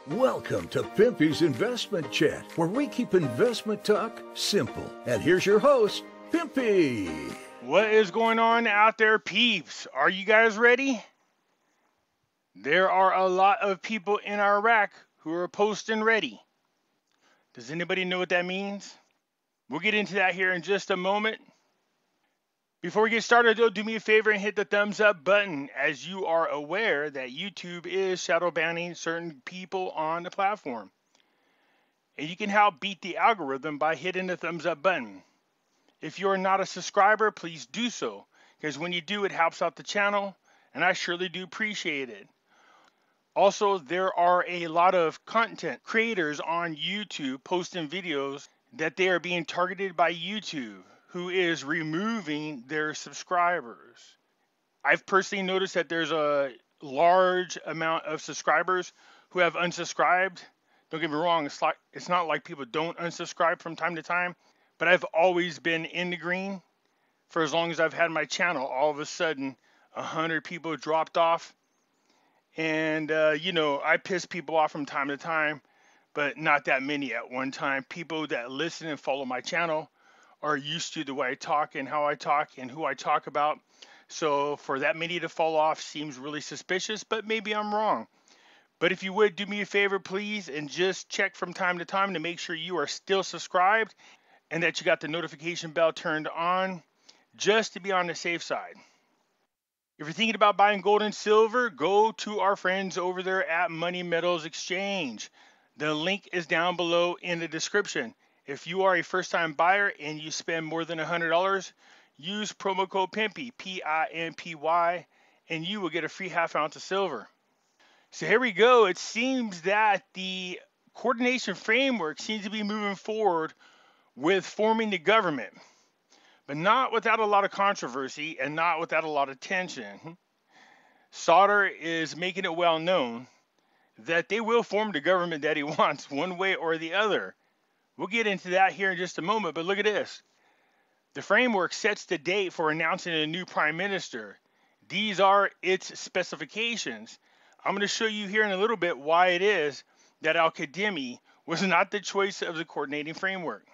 Welcome to Pimpy's Investment Chat, where we keep investment talk simple. And here's your host, Pimpy. What is going on out there, peeps? Are you guys ready? There are a lot of people in Iraq who are posting ready. Does anybody know what that means? We'll get into that here in just a moment. Before we get started, though, do me a favor and hit the thumbs up button, as you are aware that YouTube is shadow banning certain people on the platform. And you can help beat the algorithm by hitting the thumbs up button. If you're not a subscriber, please do so, because when you do, it helps out the channel, and I surely do appreciate it. Also, there are a lot of content creators on YouTube posting videos that they are being targeted by YouTube, who is removing their subscribers. I've personally noticed that there's a large amount of subscribers who have unsubscribed. Don't get me wrong, it's not like people don't unsubscribe from time to time, but I've always been in the green for as long as I've had my channel. All of a sudden, 100 people dropped off. And, I piss people off from time to time, but not that many at one time. People that listen and follow my channel are used to the way I talk and how I talk and who I talk about. So for that many to fall off seems really suspicious, but maybe I'm wrong. But if you would do me a favor, please, and just check from time to time to make sure you are still subscribed and that you got the notification bell turned on, just to be on the safe side. If you're thinking about buying gold and silver, go to our friends over there at Money Metals Exchange. The link is down below in the description. If you are a first-time buyer and you spend more than $100, use promo code Pimpy, P-I-M-P-Y, and you will get a free half ounce of silver. So here we go. It seems that the coordination framework seems to be moving forward with forming the government, but not without a lot of controversy and not without a lot of tension. Sauder is making it well known that they will form the government that he wants one way or the other. We'll get into that here in just a moment, but look at this. The framework sets the date for announcing a new prime minister. These are its specifications. I'm going to show you here in a little bit why it is that Al-Kadhimi was not the choice of the coordinating framework.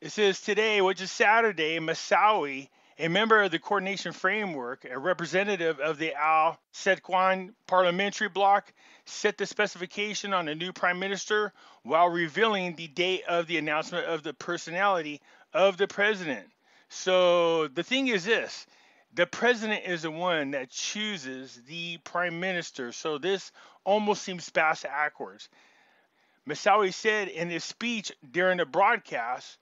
It says today, which is Saturday, Massawi, a member of the coordination framework, a representative of the Al-Sedqan parliamentary bloc, set the specification on a new prime minister while revealing the date of the announcement of the personality of the president. So the thing is this, the president is the one that chooses the prime minister. So this almost seems backwards. Massawi said in his speech during the broadcast,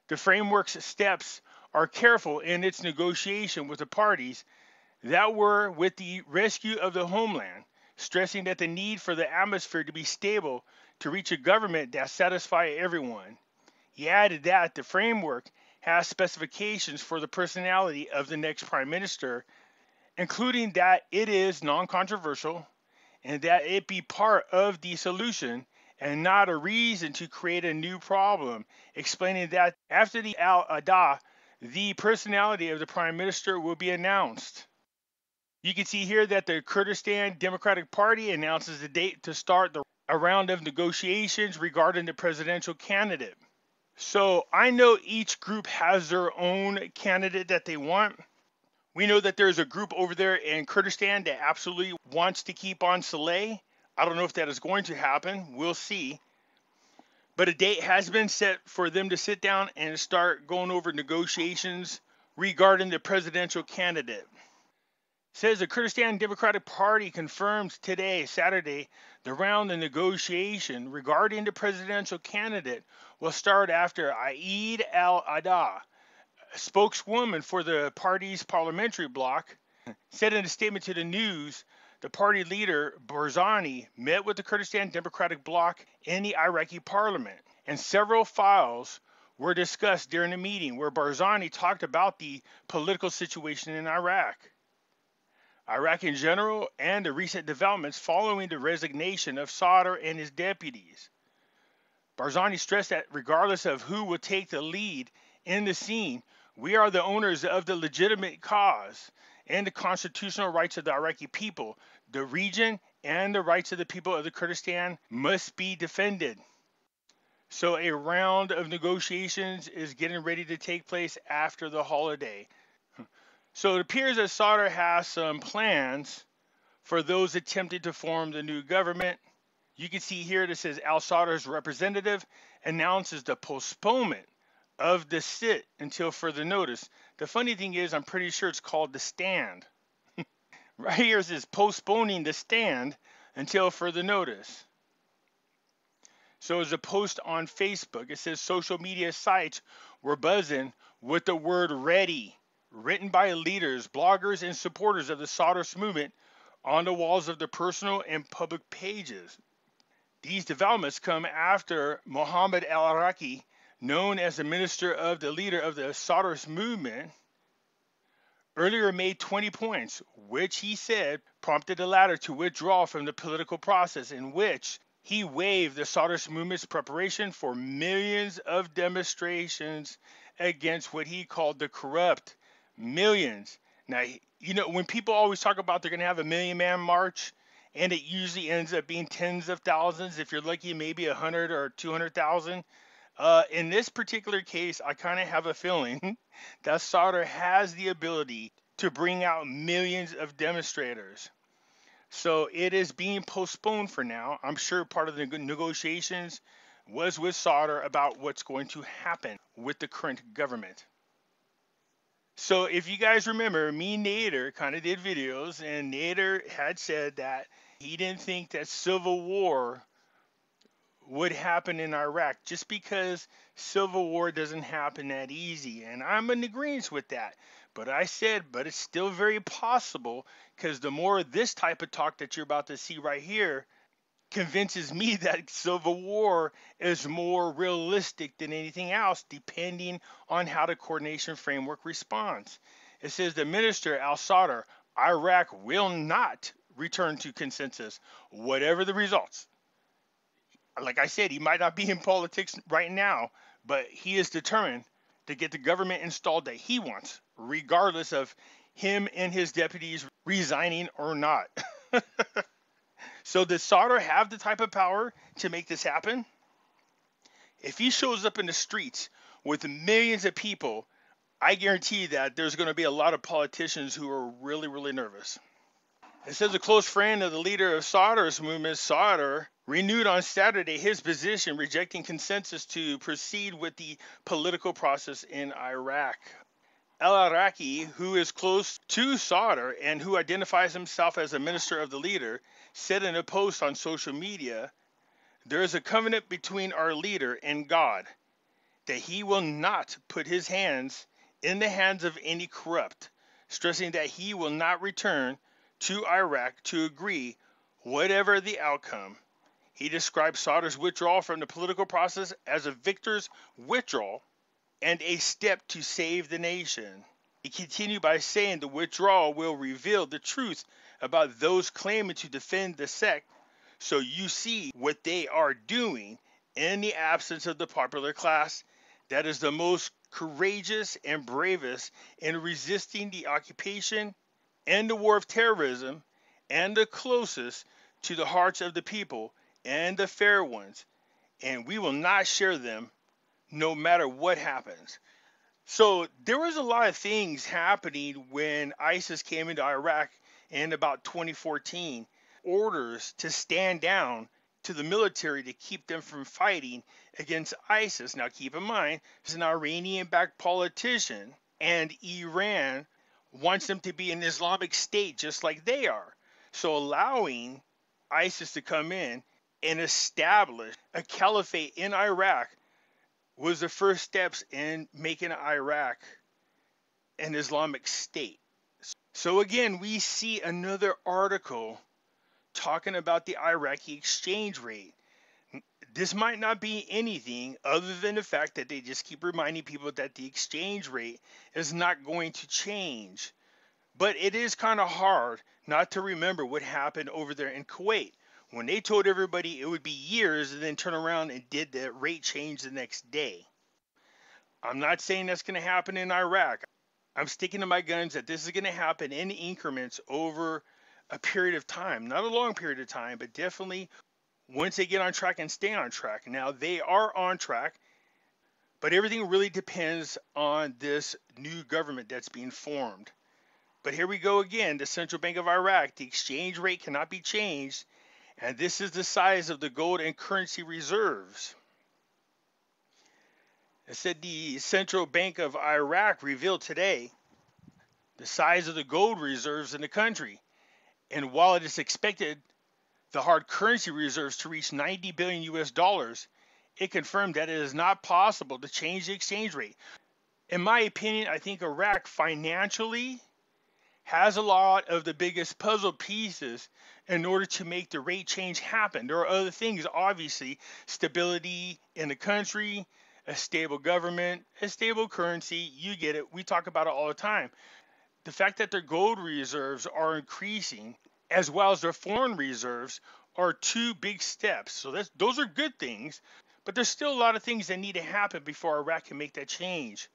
the framework's steps are careful in its negotiation with the parties that were with the rescue of the homeland, stressing that the need for the atmosphere to be stable to reach a government that satisfies everyone. He added that the framework has specifications for the personality of the next prime minister, including that it is non-controversial and that it be part of the solution and not a reason to create a new problem, explaining that after the Al-Adha, the personality of the prime minister will be announced. You can see here that the Kurdistan Democratic Party announces the date to start a round of negotiations regarding the presidential candidate. So I know each group has their own candidate that they want. We know that there's a group over there in Kurdistan that absolutely wants to keep on Saleh. I don't know if that is going to happen. We'll see. But a date has been set for them to sit down and start going over negotiations regarding the presidential candidate. It says the Kurdistan Democratic Party confirmed today, Saturday, the round of negotiation regarding the presidential candidate will start after Eid al-Adha. A spokeswoman for the party's parliamentary bloc said in a statement to the news, the party leader, Barzani, met with the Kurdistan Democratic Bloc in the Iraqi parliament, and several files were discussed during the meeting where Barzani talked about the political situation in Iraq in general, and the recent developments following the resignation of Sauder and his deputies. Barzani stressed that regardless of who will take the lead in the scene, we are the owners of the legitimate cause and the constitutional rights of the Iraqi people The region and the rights of the people of the Kurdistan must be defended. So a round of negotiations is getting ready to take place after the holiday. So it appears that Sadr has some plans for those attempting to form the new government. You can see here that says Al Sadr's representative announces the postponement of the sit until further notice. The funny thing is, I'm pretty sure it's called the stand. Right here it says postponing the stand until further notice. So as a post on Facebook, it says social media sites were buzzing with the word ready, written by leaders, bloggers, and supporters of the Sadr's movement on the walls of their personal and public pages. These developments come after Mohammed al-Iraqi, known as the minister of the leader of the Sadr's movement, earlier made 20 points, which he said prompted the latter to withdraw from the political process, in which he waived the Sadr's movement's preparation for millions of demonstrations against what he called the corrupt. Millions. Now, you know, when people always talk about they're going to have a million-man march, and it usually ends up being tens of thousands, if you're lucky, maybe 100 or 200,000. In this particular case, I kind of have a feeling that Sadr has the ability to bring out millions of demonstrators. So it is being postponed for now. I'm sure part of the negotiations was with Sadr about what's going to happen with the current government. So if you guys remember, me and Nader kind of did videos, and Nader had said that he didn't think that civil war would happen in Iraq, just because civil war doesn't happen that easy. And I'm in agreement with that. But I said, but it's still very possible, because the more this type of talk that you're about to see right here convinces me that civil war is more realistic than anything else, depending on how the coordination framework responds. It says the minister, al-Sadr, Iraq will not return to consensus, whatever the results. Like I said, he might not be in politics right now, but he is determined to get the government installed that he wants, regardless of him and his deputies resigning or not. So does Sadr have the type of power to make this happen? If he shows up in the streets with millions of people, I guarantee that there's going to be a lot of politicians who are really, really nervous. It says a close friend of the leader of Sadr's movement, Sadr, renewed on Saturday his position, rejecting consensus to proceed with the political process in Iraq. Al-Iraqi, who is close to Sadr and who identifies himself as a minister of the leader, said in a post on social media, "There is a covenant between our leader and God, that he will not put his hands in the hands of any corrupt, stressing that he will not return to Iraq to agree whatever the outcome." He described Sadr's withdrawal from the political process as a victor's withdrawal and a step to save the nation. He continued by saying the withdrawal will reveal the truth about those claiming to defend the sect, so you see what they are doing in the absence of the popular class that is the most courageous and bravest in resisting the occupation and the war of terrorism, and the closest to the hearts of the people and the fair ones, and we will not share them no matter what happens. So there was a lot of things happening when ISIS came into Iraq in about 2014. Orders to stand down to the military to keep them from fighting against ISIS. Now keep in mind, he's an Iranian-backed politician, and Iran wants them to be an Islamic state just like they are. So allowing ISIS to come in and establish a caliphate in Iraq was the first steps in making Iraq an Islamic state. So again, we see another article talking about the Iraqi exchange rate. This might not be anything other than the fact that they just keep reminding people that the exchange rate is not going to change. But it is kind of hard not to remember what happened over there in Kuwait, when they told everybody it would be years and then turn around and did the rate change the next day. I'm not saying that's going to happen in Iraq. I'm sticking to my guns that this is going to happen in increments over a period of time, not a long period of time, but definitely once they get on track and stay on track. Now, they are on track, but everything really depends on this new government that's being formed. But here we go again. The Central Bank of Iraq, the exchange rate cannot be changed, and this is the size of the gold and currency reserves. It said the Central Bank of Iraq revealed today the size of the gold reserves in the country. And while it is expected the hard currency reserves to reach 90 billion US dollars, it confirmed that it is not possible to change the exchange rate. In my opinion, I think Iraq financially has a lot of the biggest puzzle pieces in order to make the rate change happen. There are other things, obviously, stability in the country, a stable government, a stable currency, you get it. We talk about it all the time. The fact that their gold reserves are increasing, as well as their foreign reserves, are two big steps. So those are good things, but there's still a lot of things that need to happen before Iraq can make that change.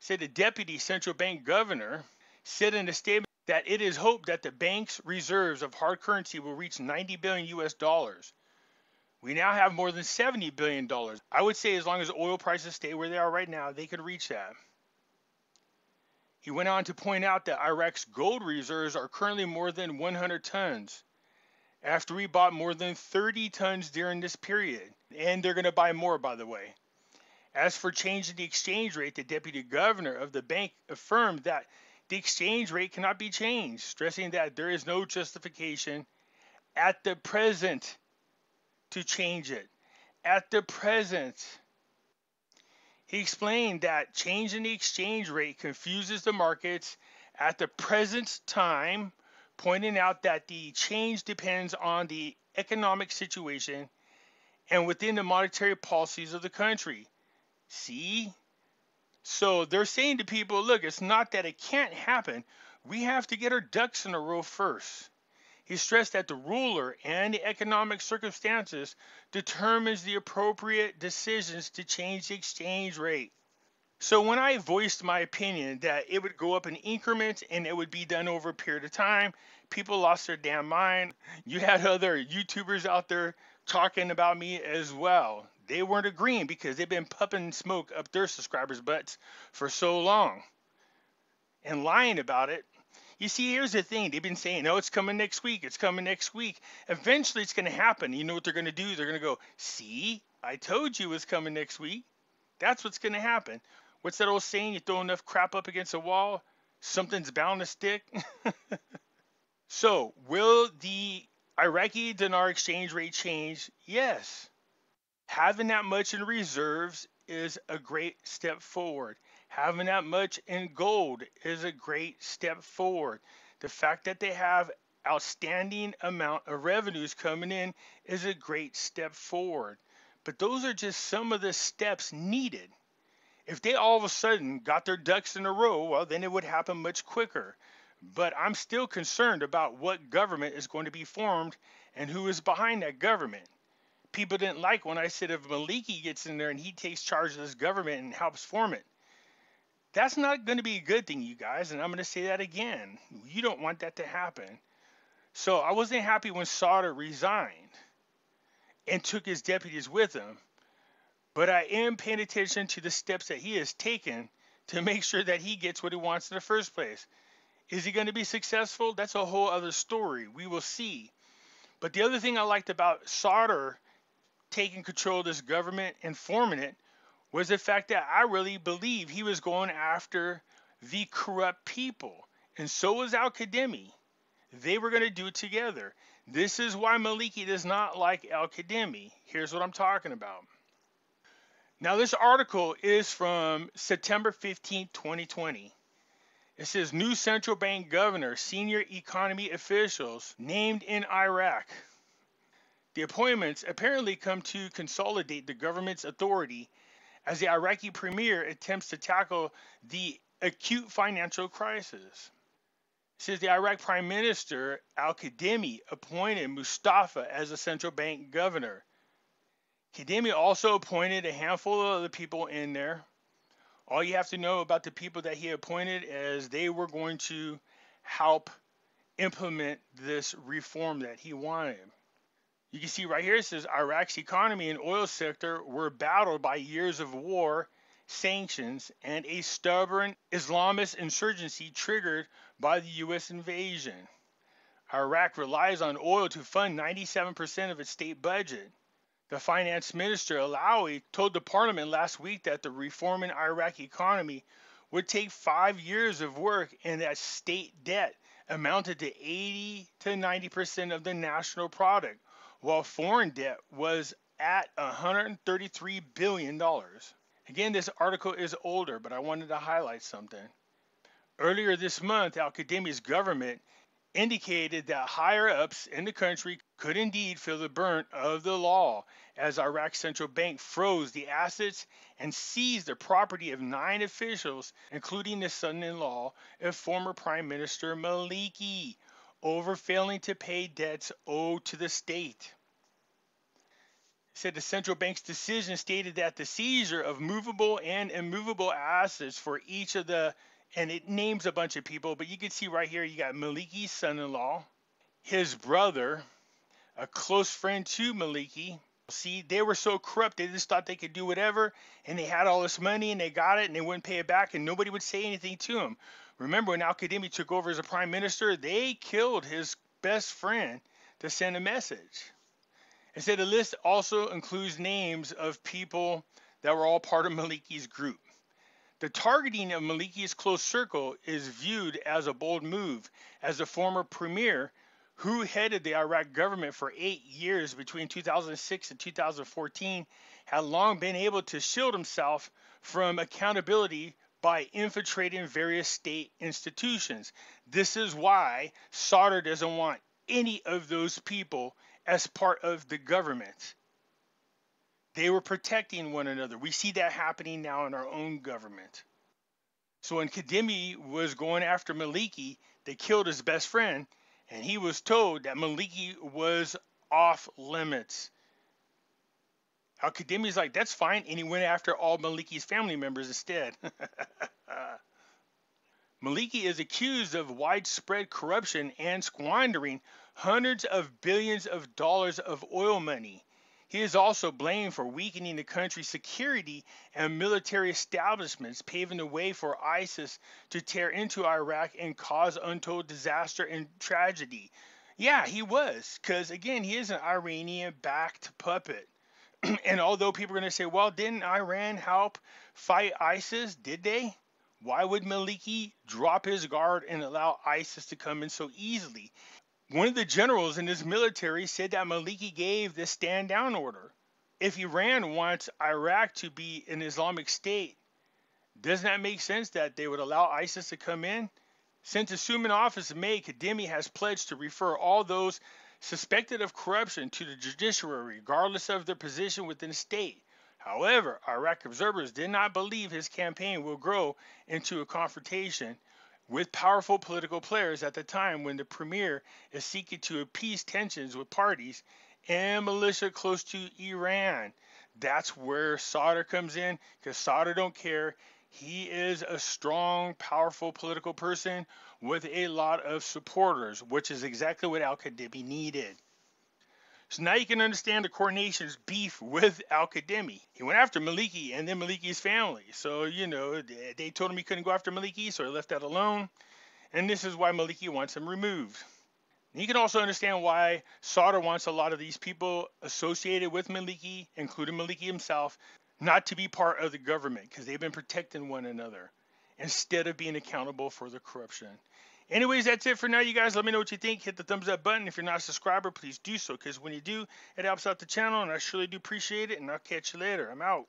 Said the deputy central bank governor said in a statement that it is hoped that the bank's reserves of hard currency will reach 90 billion US dollars. We now have more than $70 billion. I would say as long as oil prices stay where they are right now, they could reach that. He went on to point out that Iraq's gold reserves are currently more than 100 tons, after we bought more than 30 tons during this period. And they're going to buy more, by the way. As for changing the exchange rate, the deputy governor of the bank affirmed that the exchange rate cannot be changed, stressing that there is no justification at the present to change it. At the present. He explained that changing the exchange rate confuses the markets at the present time, pointing out that the change depends on the economic situation and within the monetary policies of the country. See? So they're saying to people, look, it's not that it can't happen. We have to get our ducks in a row first. He stressed that the ruler and the economic circumstances determines the appropriate decisions to change the exchange rate. So when I voiced my opinion that it would go up in increments and it would be done over a period of time, people lost their damn mind. You had other YouTubers out there talking about me as well. They weren't agreeing because they've been pumping smoke up their subscribers' butts for so long and lying about it. You see, here's the thing. They've been saying, oh, it's coming next week. It's coming next week. Eventually, it's going to happen. You know what they're going to do? They're going to go, see, I told you it was coming next week. That's what's going to happen. What's that old saying? You throw enough crap up against a wall, something's bound to stick. So, will the Iraqi dinar exchange rate change? Yes. Having that much in reserves is a great step forward. Having that much in gold is a great step forward. The fact that they have outstanding amount of revenues coming in is a great step forward. But those are just some of the steps needed. If they all of a sudden got their ducks in a row, well, then it would happen much quicker. But I'm still concerned about what government is going to be formed and who is behind that government. People didn't like when I said if Maliki gets in there and he takes charge of this government and helps form it. That's not going to be a good thing, you guys, and I'm going to say that again. You don't want that to happen. So I wasn't happy when Sauder resigned and took his deputies with him, but I am paying attention to the steps that he has taken to make sure that he gets what he wants in the first place. Is he going to be successful? That's a whole other story. We will see. But the other thing I liked about Sauder taking control of this government and forming it was the fact that I really believe he was going after the corrupt people. And so was Al-Qademi. They were going to do it together. This is why Maliki does not like Al-Qademi. Here's what I'm talking about. Now, this article is from September 15, 2020. It says, new central bank governor, senior economy officials named in Iraq. The appointments apparently come to consolidate the government's authority as the Iraqi premier attempts to tackle the acute financial crisis. It says the Iraq Prime Minister Al-Qademi appointed Mustafa as the central bank governor. Qademi also appointed a handful of other people in there. All you have to know about the people that he appointed is they were going to help implement this reform that he wanted. You can see right here, it says Iraq's economy and oil sector were battled by years of war, sanctions, and a stubborn Islamist insurgency triggered by the U.S. invasion. Iraq relies on oil to fund 97% of its state budget. The finance minister Alawi told the parliament last week that the reform in Iraqi economy would take 5 years of work and that state debt amounted to 80 to 90% of the national product, while foreign debt was at $133 billion. Again, this article is older, but I wanted to highlight something. Earlier this month, Al-Qadimi's government indicated that higher-ups in the country could indeed feel the burn of the law as Iraq's central bank froze the assets and seized the property of 9 officials, including the son-in-law of former Prime Minister Maliki, over failing to pay debts owed to the state. It said the central bank's decision stated that the seizure of movable and immovable assets for each of the, and it names a bunch of people, but you can see right here you got Maliki's son-in-law, his brother, a close friend to Maliki. See, they were so corrupt, they just thought they could do whatever, and they had all this money, and they got it, and they wouldn't pay it back, and nobody would say anything to them. Remember, when Al-Qadimi took over as a prime minister, they killed his best friend to send a message. It said the list also includes names of people that were all part of Maliki's group. The targeting of Maliki's close circle is viewed as a bold move, as the former premier, who headed the Iraq government for 8 years between 2006 and 2014, had long been able to shield himself from accountability by infiltrating various state institutions. This is why Sadr doesn't want any of those people as part of the government. They were protecting one another. We see that happening now in our own government. So when Qadimi was going after Maliki, they killed his best friend, and he was told that Maliki was off limits. Al-Qadimi's like, that's fine, and he went after all Maliki's family members instead. Maliki is accused of widespread corruption and squandering hundreds of billions of dollars of oil money. He is also blamed for weakening the country's security and military establishments, paving the way for ISIS to tear into Iraq and cause untold disaster and tragedy. Yeah, he was, because again, he is an Iranian-backed puppet. And although people are going to say, well, didn't Iran help fight ISIS? Did they? Why would Maliki drop his guard and allow ISIS to come in so easily? One of the generals in his military said that Maliki gave the stand-down order. If Iran wants Iraq to be an Islamic state, doesn't that make sense that they would allow ISIS to come in? Since assuming office in May, Qadimi has pledged to refer all those suspected of corruption to the judiciary, regardless of their position within the state. However, Iraq observers did not believe his campaign will grow into a confrontation with powerful political players at the time when the premier is seeking to appease tensions with parties and militia close to Iran. That's where Sadr comes in, because Sadr don't care. He is a strong, powerful political person with a lot of supporters, which is exactly what Al-Qadimi needed. So now you can understand the coordination's beef with Al-Qadimi. He went after Maliki and then Maliki's family. So, you know, they told him he couldn't go after Maliki, so he left that alone. And this is why Maliki wants him removed. And you can also understand why Sadr wants a lot of these people associated with Maliki, including Maliki himself, not to be part of the government, because they've been protecting one another instead of being accountable for the corruption. Anyways, that's it for now, you guys. Let me know what you think. Hit the thumbs up button. If you're not a subscriber, please do so, because when you do, it helps out the channel, and I surely do appreciate it, and I'll catch you later. I'm out.